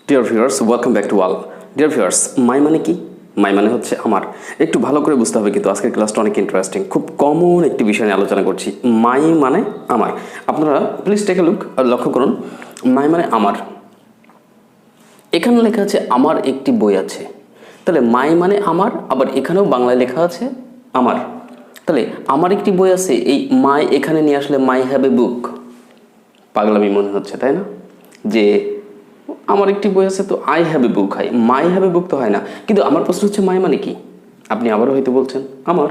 Deer viewers, welcome back to all. Dear viewers, my মানে কি? মাই মানে হচ্ছে আমার। একটু ভালো করে বুঝতে হবে, কিন্তু আজকের ক্লাসটা অনেক ইন্টারেস্টিং। খুব কমন একটি বিষয় নিয়ে আলোচনা করছি। মাই মানে আমার। আপনারা প্লিজ টেক এ লুক, লক্ষ্য করুন। মাই মানে আমার। এখানে লেখা আছে আমার একটি বই আছে। তাহলে মাই মানে আমার, আবার এখানেও বাংলায় লেখা আছে আমার। তাহলে আমার একটি বই আছে, এই মাই এখানে নিয়ে আসলে মাই হ্যাভ এ বুক। পাগলামি মনে হচ্ছে, তাই না? যে আমার একটি বই আছে, তো আই হ্যাভ এ বুক হয়, মাই হ্যাভ এ বুক তো হয় না। কিন্তু আমার প্রশ্ন হচ্ছে মাই মানে কি? আপনি আবারও হয়তো বলছেন আমার,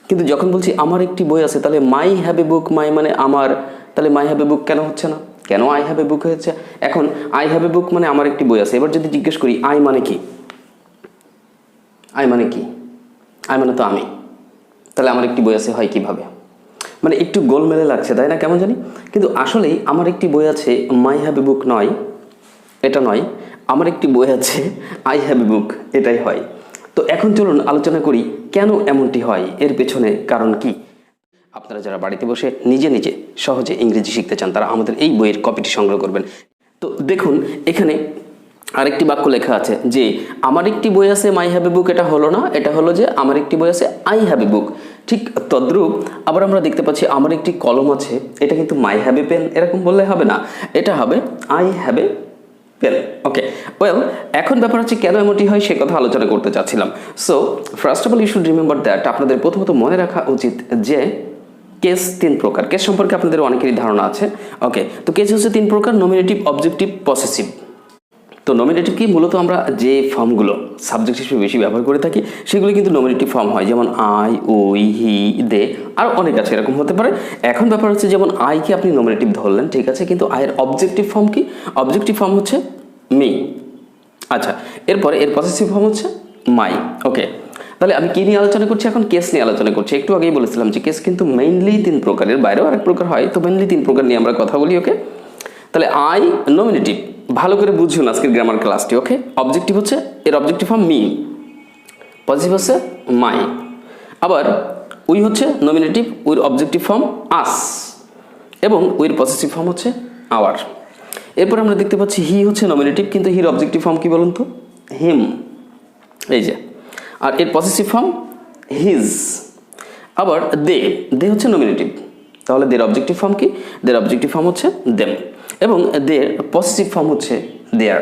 কিন্তু যখন বলছি আমার একটি বই আছে, তাহলে মাই হ্যাভ এ বুক, মাই মানে আমার, তাহলে মাই হ্যাভ এ বুক কেন হচ্ছে না? কেন আই হ্যাভ এ বুক হয়েছে? এখন আই হ্যাভ এ বুক মানে আমার একটি বই আছে। এবার যদি জিজ্ঞেস করি আই মানে কি, আই মানে কি? আই মানে তো আমি, তাহলে আমার একটি বই আছে হয় কিভাবে? মানে একটু গোলমেলে লাগছে, তাই না? কেমন জানি। কিন্তু আসলেই আমার একটি বই আছে মাই হ্যাভ এ বুক নয়, এটা নয়। আমার একটি বই আছে আই হ্যাভ এ বুক, এটাই হয়। তো এখন চলুন আলোচনা করি কেন এমনটি হয়, এর পেছনে কারণ কি। আপনারা যারা বাড়িতে বসে নিজে নিজে সহজে ইংরেজি শিখতে চান, তারা আমাদের এই বইয়ের কপিটি সংগ্রহ করবেন। তো দেখুন, এখানে আরেকটি বাক্য লেখা আছে যে আমার একটি বই আছে মাই হ্যাভ এ বুক। এটা হলো না, এটা হলো যে আমার একটি বই আছে আই হ্যাভ এ বুক। ঠিক তদ্রূপ আবার আমরা দেখতে পাচ্ছি আমার একটি কলম আছে, এটা কিন্তু মাই হ্যাভ এ পেন এরকম বললে হবে না, এটা হবে I have a pen. Okay, well, এখন ব্যাপার হচ্ছে কেন এমনটি হয় সে কথা আলোচনা করতে চাচ্ছিলাম। So first of all you should remember that, আপনাদের প্রথমত মনে রাখা উচিত যে কেস তিন প্রকার। কেস সম্পর্কে আপনাদের অনেকেরই ধারণা আছে। ওকে, তো কেস হচ্ছে তিন প্রকার: নমিনেটিভ, অবজেক্টিভ, পসেসিভ। তো নমিনেটিভ কি? মূলত আমরা যে ফর্মগুলো সাবজেক্ট হিসেবে বেশি ব্যবহার করে থাকি সেগুলো কিন্তু নমিনেটিভ ফর্ম হয়, যেমন আই, উই, হি, দে, আর অনেক আছে, এরকম হতে পারে। এখন ব্যাপার হচ্ছে যেমন আইকে আপনি নমিনেটিভ ধরলেন, ঠিক আছে, কিন্তু আয়ের অবজেক্টিভ ফর্ম কি? অবজেক্টিভ ফর্ম হচ্ছে মি। আচ্ছা, এরপরে এর পসেসিভ ফর্ম হচ্ছে মাই। ওকে, তাহলে আমি কি নিয়ে আলোচনা করছি? এখন কেস নিয়ে আলোচনা করছি। একটু আগেই বলেছিলাম যে কেস কিন্তু মেইনলি তিন প্রকারের, বাইরেও আরেক প্রকার হয়, তো মেইনলি তিন প্রকার নিয়ে আমরা কথা বলি। ওকে, তাহলে আই নমিনেটিভ, ভালো করে বুঝুন আজকের গ্রামার ক্লাসটি। ওকে, অবজেক্টিভ হচ্ছে এর অবজেক্টিভ ফর্ম মি, পজিটিভ হচ্ছে মাই। আবার উই হচ্ছে নমিনেটিভ, উইর অবজেক্টিভ ফর্ম আস, এবং উইর পজিটিভ ফর্ম হচ্ছে আওয়ার। এরপর আমরা দেখতে পাচ্ছি হি হচ্ছে নমিনেটিভ, কিন্তু হির অবজেক্টিভ ফর্ম কি বলুন তো? হিম, এই যে। আর এর পজিটিভ ফর্ম হিজ। আবার দে, দে হচ্ছে নমিনেটিভ, তাহলে দের অবজেক্টিভ ফর্ম কি? দের অবজেক্টিভ ফর্ম হচ্ছে দেম, এবং দের পজিটিভ ফর্ম হচ্ছে দেয়ার।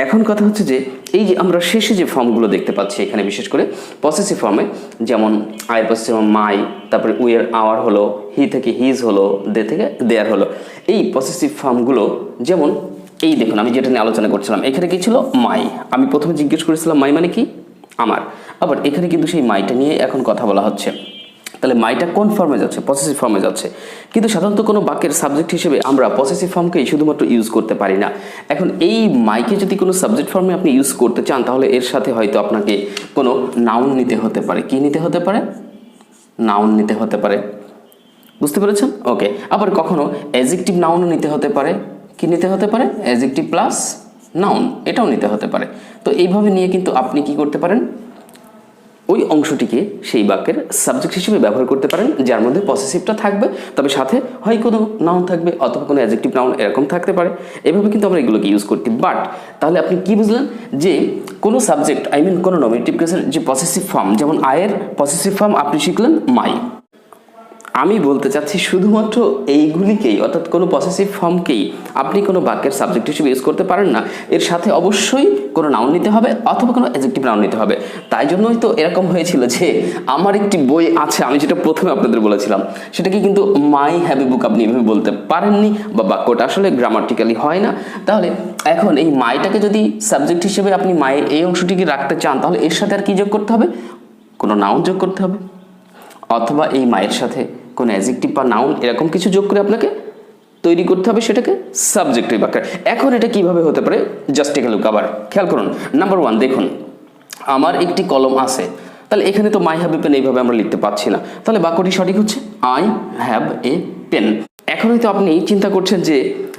এখন কথা হচ্ছে যে এই যে আমরা শেষে যে ফর্মগুলো দেখতে পাচ্ছি এখানে, বিশেষ করে পসেসিভ ফর্মে, যেমন আয়ের পসেসিভ ফর্ম মাই, তারপরে উইয়ের আওয়ার হলো, হি থেকে হিজ হলো, দে থেকে দেয়ার হলো। এই পসেসিভ ফর্মগুলো যেমন এই দেখুন, আমি যেটা নিয়ে আলোচনা করছিলাম, এখানে কি ছিল? মাই। আমি প্রথমে জিজ্ঞেস করেছিলাম মাই মানে কি? আমার। আবার এখানে কিন্তু সেই মাইটা নিয়ে এখন কথা বলা হচ্ছে। তাহলে মাইটা কোন ফর্মে যাচ্ছে? পসেসিভ ফর্মে যাচ্ছে। কিন্তু সাধারণত কোনো বাক্যের সাবজেক্ট হিসেবে আমরা পসেসিভ ফর্মকেই শুধুমাত্র ইউজ করতে পারি না। এখন এই মাইকে যদি কোনো সাবজেক্ট ফর্মে আপনি ইউজ করতে চান, তাহলে এর সাথে হয়তো আপনাকে কোনো নাউন নিতে হতে পারে। কি নিতে হতে পারে? নাউন নিতে হতে পারে। বুঝতে পেরেছেন? ওকে, আবার কখনো অ্যাডজেক্টিভ নাউনও নিতে হতে পারে। কি নিতে হতে পারে? অ্যাডজেক্টিভ প্লাস নাউন, এটাও নিতে হতে পারে। তো এইভাবে নিয়ে কিন্তু আপনি কি করতে পারেন? ওই অংশটিকে সেই বাক্যের সাবজেক্ট হিসেবে ব্যবহার করতে পারেন, যার মধ্যে পসেসিভটা থাকবে, তবে সাথে হয় কোনো নাউন থাকবে অথবা কোনো অ্যাডজেক্টিভ নাউন এরকম থাকতে পারে। এভাবে কিন্তু আমরা এগুলোকে ইউজ করতে। বাট তাহলে আপনি কি বুঝলেন? যে কোনো সাবজেক্ট, আই মিন কোনো নমিনেটিভ কেসের যে পসেসিভ ফর্ম, যেমন আয়ের পসেসিভ ফর্ম আপনি শিখলেন মাই। আমি বলতে চাচ্ছি শুধুমাত্র এইগুলিকেই, অর্থাৎ কোনো পসেসিভ ফর্মকেই আপনি কোনো বাক্যের সাবজেক্ট হিসেবে ইউজ করতে পারেন না। এর সাথে অবশ্যই কোনো নাউন নিতে হবে অথবা কোনো অ্যাডজেক্টিভ নাউন নিতে হবে। তাই জন্যই তো এরকম হয়েছিল যে আমার একটি বই আছে, আমি যেটা প্রথমে আপনাদের বলেছিলাম, সেটাকে কিন্তু মাই হ্যাভ এ বুক আপনি এভাবে বলতে পারেননি, বা বাক্যটা আসলে গ্রামাটিক্যালি হয় না। তাহলে এখন এই মাইটাকে যদি সাবজেক্ট হিসেবে আপনি মায়ের এই অংশটিকে রাখতে চান, তাহলে এর সাথে আর কি যোগ করতে হবে? কোনো নাউন যোগ করতে হবে, অথবা এই মায়ের সাথে কোনো অ্যাডজেক্টিভ বা নাউন এরকম কিছু যোগ করে আপনাকে তৈরি করতে হবে সেটাকে সাবজেক্টিভ আকার। এখন এটা কিভাবে হতে পারে? Just take a look. আবার খেয়াল করুন, নাম্বার ওয়ান দেখুন, আমার একটি কলম আছে। তাহলে এখানে তো মাই হ্যাভ এ পেন এইভাবে আমরা লিখতে পাচ্ছি না, তাহলে বাক্যটি সঠিক হচ্ছে আই হ্যাভ এ পেন। এখন হয়তো আপনি চিন্তা করছেন যে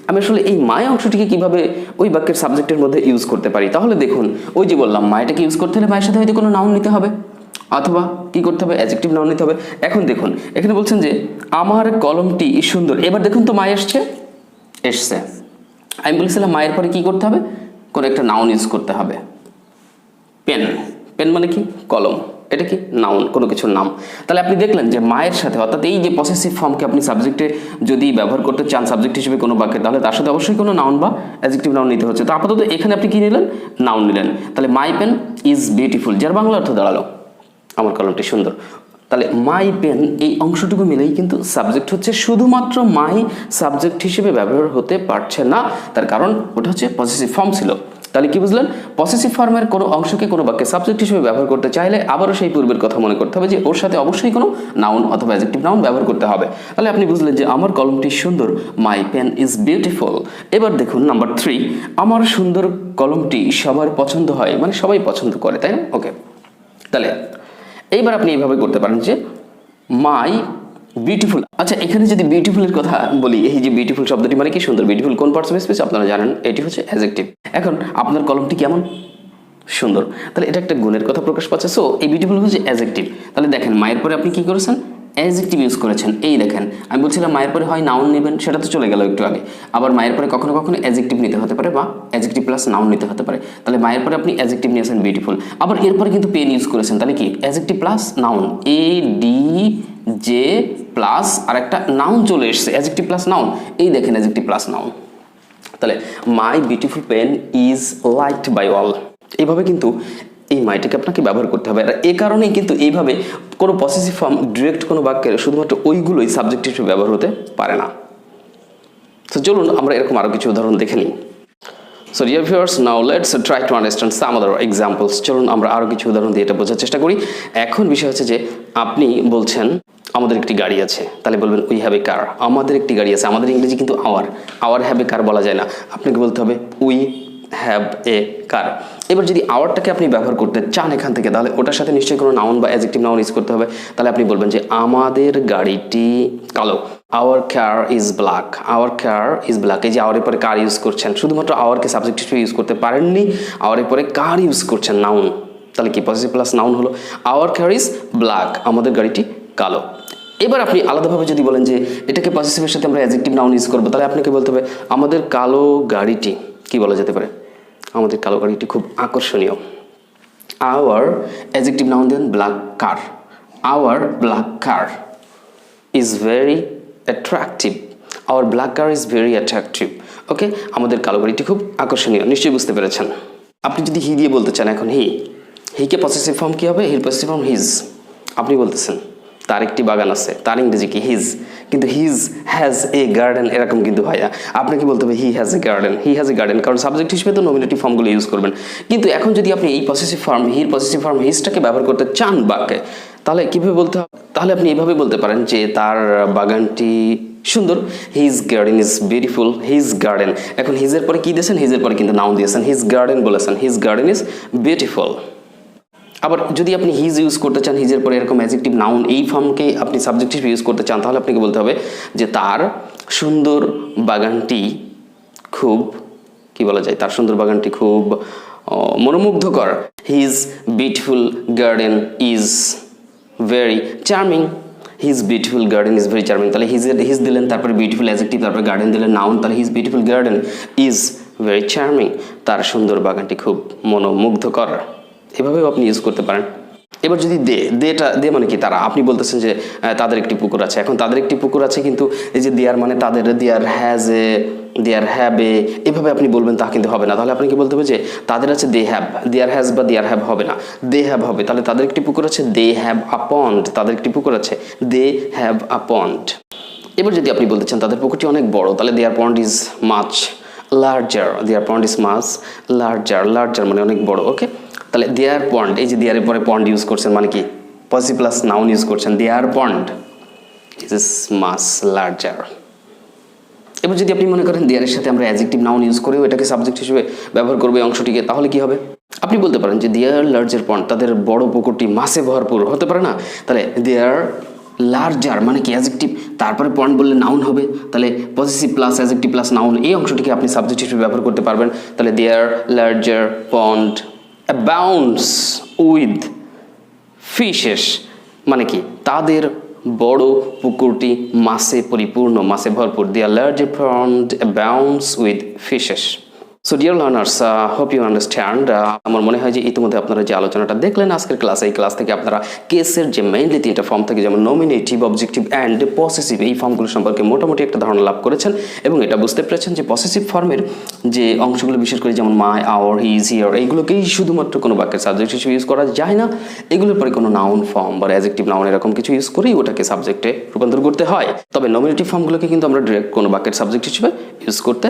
আমি আসলে এই মাই অংশটিকে কিভাবে ওই বাক্যের সাবজেক্টের মধ্যে ইউজ করতে পারি। তাহলে দেখুন, ওই যে বললাম মাইটাকে ইউজ করতে হলে মায়ের সাথে হয়তো কোনো নাউন নিতে হবে, অথবা কি করতে হবে? অ্যাডজেক্টিভ নাউন নিতে হবে। এখন দেখুন, এখানে বলছেন যে আমার কলমটি সুন্দর। এবার দেখুন তো মাই এসছে। আমি বলেছিলাম মায়ের পরে কি করতে হবে? কোনো একটা নাউন ইউজ করতে হবে। পেন, পেন মানে কি? কলম। এটা কি? নাউন, কোনো কিছুর নাম। তাহলে আপনি দেখলেন যে মায়ের সাথে, অর্থাৎ এই যে পসেসিভ ফর্মকে আপনি সাবজেক্টে যদি ব্যবহার করতে চান সাবজেক্ট হিসেবে কোনো বাক্যে, তাহলে তার সাথে অবশ্যই কোনো নাউন বা অ্যাডজেক্টিভ নাউন নিতে হচ্ছে। তো আপাতত এখানে আপনি কি নিলেন? নাউন নিলেন। তাহলে মাই পেন ইজ বিউটিফুল, যার বাংলা অর্থ দাঁড়ালো আমার কলমটি সুন্দর। তাহলে মাই পেন এই অংশটুকু মিলেই কিন্তু সাবজেক্ট হচ্ছে, শুধুমাত্র মাই সাবজেক্ট হিসেবে ব্যবহার হতে পারছে না, তার কারণ ওটা হচ্ছে পসেসিভ ফর্ম ছিল। তাহলে কি বুঝলেন? পসেসিভ ফর্মের কোনো অংশকে কোনো বাক্যে সাবজেক্ট হিসেবে ব্যবহার করতে চাইলে আবারও সেই পূর্বের কথা মনে করতে হবে যে ওর সাথে অবশ্যই কোনো নাউন অথবা অ্যাডজেক্টিভ নাউন ব্যবহার করতে হবে। তাহলে আপনি বুঝলেন যে আমার কলমটি সুন্দর, মাই পেন ইজ বিউটিফুল। এবার দেখুন নাম্বার 3, আমার সুন্দর কলমটি সবার পছন্দ হয়, মানে সবাই পছন্দ করে, তাই না? ওকে, তাহলে এইবার আপনি এইভাবে করতে পারেন যে মাই বিউটিফুল। আচ্ছা, এখানে যদি বিউটিফুলের কথা বলি, এই যে বিউটিফুল শব্দটি মানে কি? সুন্দর। বিউটিফুল কোন পার্টস অফ স্পিচ আপনারা জানেন, এটি হচ্ছে অ্যাডজেক্টিভ। এখন আপনার কলমটি কেমন? সুন্দর। তাহলে এটা একটা গুণের কথা প্রকাশ পাচ্ছে। সো এই বিউটিফুল হচ্ছে অ্যাডজেক্টিভ। তাহলে দেখেন মায়ের পরে আপনি কি করেছেন? অ্যাডজেক্টিভ ইউজ করেছেন। এই দেখেন, আমি বলছিলাম মায়ের পরে হয় নাউন নেবেন, সেটা তো চলে গেল একটু আগে। আবার মায়ের পরে কখনো কখনো অ্যাডজেক্টিভ নিতে হতে পারে বা অ্যাডজেক্টিভ প্লাস নাউন নিতে হতে পারে। তাহলে মায়ের পরে আপনি অ্যাডজেক্টিভ নিয়েছেন বিউটিফুল, আবার এরপরে কিন্তু পেন ইউজ করেছেন। তাহলে কি? Adjective plus noun, ADJ plus আর একটা নাউন চলে এসছে, অ্যাডজেক্টিভ প্লাস নাউন। এই দেখেন অ্যাডজেক্টিভ প্লাস নাউন। তাহলে my beautiful pen is liked by all. এইভাবে কিন্তু এই মাইটাকে আপনাকে ব্যবহার করতে হবে। আর এই কারণেই কিন্তু এইভাবে কোনো পসেসিভ ফর্ম ডিরেক্ট কোনো বাক্যের শুধুমাত্র ওইগুলোই সাবজেক্ট হিসেবে ব্যবহার হতে পারে না। তো চলুন আমরা এরকম আরও কিছু উদাহরণ দেখে নিই। So dear viewers, now let's try to understand some other examples. চলুন আমরা আরও কিছু উদাহরণ দিয়ে এটা বোঝার চেষ্টা করি। এখন বিষয় হচ্ছে যে আপনি বলছেন আমাদের একটি গাড়ি আছে, তাহলে বলবেন উই হ্যাভ এ কার। আমাদের একটি গাড়ি আছে, আমাদের ইংরেজি কিন্তু আওয়ার হ্যাভ এ কার বলা যায় না, আপনাকে বলতে হবে উই হ্যাভ এ কার। এবার যদি আওয়ারটাকে আপনি ব্যবহার করতে চান এখান থেকে, তাহলে ওটার সাথে নিশ্চয়ই কোনো নাউন বা অ্যাডজেক্টিভ নাউন ইউজ করতে হবে। তাহলে আপনি বলবেন যে আমাদের গাড়িটি কালো, our car is black, our car is black. এই যে আওয়ারের পরে কার ইউজ করছেন, শুধুমাত্র আওয়ারকে সাবজেক্ট হিসেবে ইউজ করতে পারেননি, আওয়ারের পরে কার ইউজ করছেন, নাউন। তাহলে কি? পসেসিভ প্লাস নাউন হলো। আওয়ার কার ইজ ব্ল্যাক, আমাদের গাড়িটি কালো। এবার আপনি আলাদাভাবে যদি বলেন যে এটাকে পসেসিভের সাথে আমরা অ্যাডজেক্টিভ নাউন ইউজ করবো, তাহলে আপনাকে বলতে হবে আমাদের কালো গাড়িটি, কি বলা যেতে পারে? আমাদের কালো গাড়িটি খুব আকর্ষণীয়। Our adjective noun then black car, our black car is very attractive, our black car is very attractive. Okay, আমাদের কালো গাড়িটি খুব আকর্ষণীয়, নিশ্চয়ই বুঝতে পেরেছেন। আপনি যদি হি দিয়ে বলতে চান, এখন হিকে পসেসিভ ফর্ম কী হবে? হির পসেসিভ ফর্ম হিজ। আপনি বলতেছেন তার একটি বাগান আছে, তার ইংরেজি কি? হিজ। কিন্তু হিজ হ্যাজ এ গার্ডেন এরকম কিন্তু হয় না, আপনাকে বলতে হবে he has a garden, he has a garden, কারণ সাবজেক্ট হিসেবে তো নমিনেটিভ ফর্মগুলো ইউজ করবেন। কিন্তু এখন যদি আপনি এই পসেসিভ ফর্ম হির পসেসিভ ফর্ম হিজটাকে ব্যবহার করতে চান বাক্যে, তাহলে কীভাবে বলতে হবে? তাহলে আপনি এইভাবে বলতে পারেন যে তার বাগানটি সুন্দর, his garden is beautiful, his garden. এখন হিজের পরে কি দিয়েছেন? হিজের পরে কিন্তু নাউন দিয়েছেন, হিজ গার্ডেন বলেছেন, হিজ গার্ডেন ইজ বিউটিফুল। আবার যদি আপনি হিজ ইউজ করতে চান, হিজের পরে এরকম অ্যাডজেক্টিভ নাউন এই ফর্মকে আপনি সাবজেক্ট হিসেবে ইউজ করতে চান, তাহলে আপনাকে বলতে হবে যে তার সুন্দর বাগানটি খুব, কি বলা যায়, তার সুন্দর বাগানটি খুব মনোমুগ্ধকর। His beautiful garden is very charming, his beautiful garden is very charming. তাহলে হিজ দিলেন, তারপরে বিউটিফুল অ্যাডজেক্টিভ, তারপরে গার্ডেন দিলেন নাউন, তাহলে his beautiful garden is very charming, তার সুন্দর বাগানটি খুব মনোমুগ্ধকর। এভাবেও আপনি ইউজ করতে পারেন। এবার যদি দে মানে কি? তারা, আপনি বলতেছেন যে তাদের একটি পুকুর আছে। এখন তাদের একটি পুকুর আছে, কিন্তু এই যে দেয়ার মানে তাদের, there has a, there have a, এভাবে আপনি বলবেন তা কিন্তু হবে না। তাহলে আপনি কি বলতে হবে যে তাদের আছে দে হ্যাভ, দেয়ার হ্যাজ বা দেয়ার হ্যাভ হবে না, দে হ্যাভ হবে। তাহলে তাদের একটি পুকুর আছে, দে হ্যাভ আ পন্ড, তাদের একটি পুকুর আছে, দে হ্যাভ আ পন্ড। এবার যদি আপনি বলতে চান তাদের পুকুরটি অনেক বড়, তাহলে their pond is much larger, their pond is much larger, larger মানে অনেক বড়। ওকে, তাহলে দেয়ার পন্ড, এই যে দেয়ারের পরে পন্ড ইউজ করছেন মানে কি? পসেসিভ প্লাস নাউন ইউজ করছেন, দেয়ার পন্ড ইজ মাচ লার্জার। এবার যদি আপনি মনে করেন দেয়ারের সাথে আমরা অ্যাডজেক্টিভ নাউন ইউজ করেও এটাকে সাবজেক্ট হিসেবে ব্যবহার করবো এই অংশটিকে, তাহলে কি হবে? আপনি বলতে পারেন যে দেয়ার লার্জার পন্ড, তাদের বড় পুকুরটি মাছে ভরপুর, হতে পারে না? তাহলে দেয়ার লার্জার মানে কি? অ্যাডজেক্টিভ, তারপরে পন্ড বললে নাউন হবে, তাহলে possessive plus adjective plus noun এই অংশটিকে আপনি সাবজেক্ট হিসেবে ব্যবহার করতে পারবেন। তাহলে their larger pond abounds with fishes মানে কি? তাদের বড় পুকুরটি মাছে পরিপূর্ণ, মাছে ভরপুর। Their larger pond abounds with fishes। So dear learners, hope you understand. আমার মনে হয় যে ইতিমধ্যে আপনারা যে আলোচনাটা দেখলেন আজকের ক্লাসে, এই ক্লাস থেকে আপনারা কেসের যে মেইনলি 3টা ফর্ম থাকে, যেমন নমিনেটিভ, অবজেক্টিভ অ্যান্ড পসেসিভ, এই ফর্মগুলো সম্পর্কে মোটামুটি একটা ধারণা লাভ করেছেন এবং এটা বুঝতে পেরেছেন যে পসেসিভ ফর্মের যে অংশগুলো বিশেষ করে যেমন মাই, আওয়ার, হিজ, হিয়ার, এইগুলোকেই শুধুমাত্র কোনো বাক্যের সাবজেক্ট হিসেবে ইউজ করা যায় না। এগুলোর পরে কোনো নাউন ফর্ম বা অ্যাডজেক্টিভ, নাউন এরকম কিছু ইউজ করেই ওটাকে সাবজেক্টে রূপান্তর করতে হয়। তবে নমিনেটিভ ফর্মগুলোকে কিন্তু আমরা ডিরেক্ট কোনো বাক্যের সাবজেক্ট হিসেবে ইউজ করতে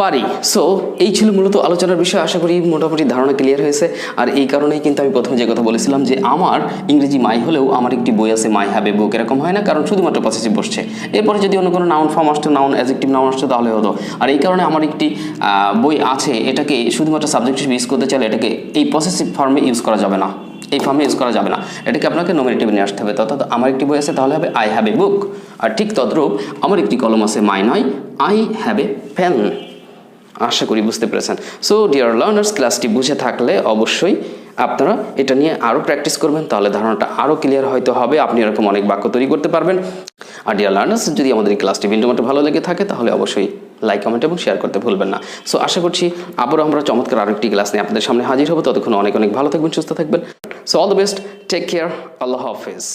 পারি। সো এই ছিল মূলত আলোচনার বিষয়। আশা করি মোটামুটি ধারণা ক্লিয়ার হয়েছে। আর এই কারণেই কিন্তু আমি প্রথমে যে কথা বলেছিলাম যে আমার ইংরেজি মাই হলেও আমার একটি বই আছে, মাই হ্যাভ এ বুক, এরকম হয় না, কারণ শুধুমাত্র পসেসিভ বসছে। এরপরে যদি অন্য কোনো নাউন ফর্ম আসতো, নাউন, অ্যাডজেক্টিভ নাউন আসতো, তাহলে হতো। আর এই কারণে আমার একটি বই আছে, এটাকে শুধুমাত্র সাবজেক্ট হিসেবে ইউজ করতে চাইলে এটাকে এই পসেসিভ ফর্মে ইউজ করা যাবে না, এই ফর্মে ইউজ করা যাবে না, এটাকে আপনাকে নমিনেটিভে নিয়ে আসতে হবে। অর্থাৎ আমার একটি বই আছে তাহলে হবে আই হ্যাভ এ বুক। আর ঠিক তদ্রূপ আমার একটি কলম আছে, মাই নয়, আই হ্যাভ এ পেন। আশা করি বুঝতে পেরেছেন। সো ডিয়ার লার্নার্স, ক্লাসটি বুঝে থাকলে অবশ্যই আপনারা এটা নিয়ে আরও প্র্যাকটিস করবেন, তাহলে ধারণাটা আরও ক্লিয়ার হয়তো হবে, আপনি এরকম অনেক বাক্য তৈরি করতে পারবেন। আর ডিয়ার লার্নার্স, যদি আমাদের এই ক্লাসটি বিন্দুমাত্র ভালো লেগে থাকে তাহলে অবশ্যই লাইক, কমেন্ট এবং শেয়ার করতে ভুলবেন না। সো আশা করছি আবারও আমরা চমৎকার আরেকটি ক্লাস নিয়ে আপনাদের সামনে হাজির হবো। ততক্ষণ অনেক অনেক ভালো থাকবেন, সুস্থ থাকবেন। So all the best, take care, আল্লাহ হাফেজ।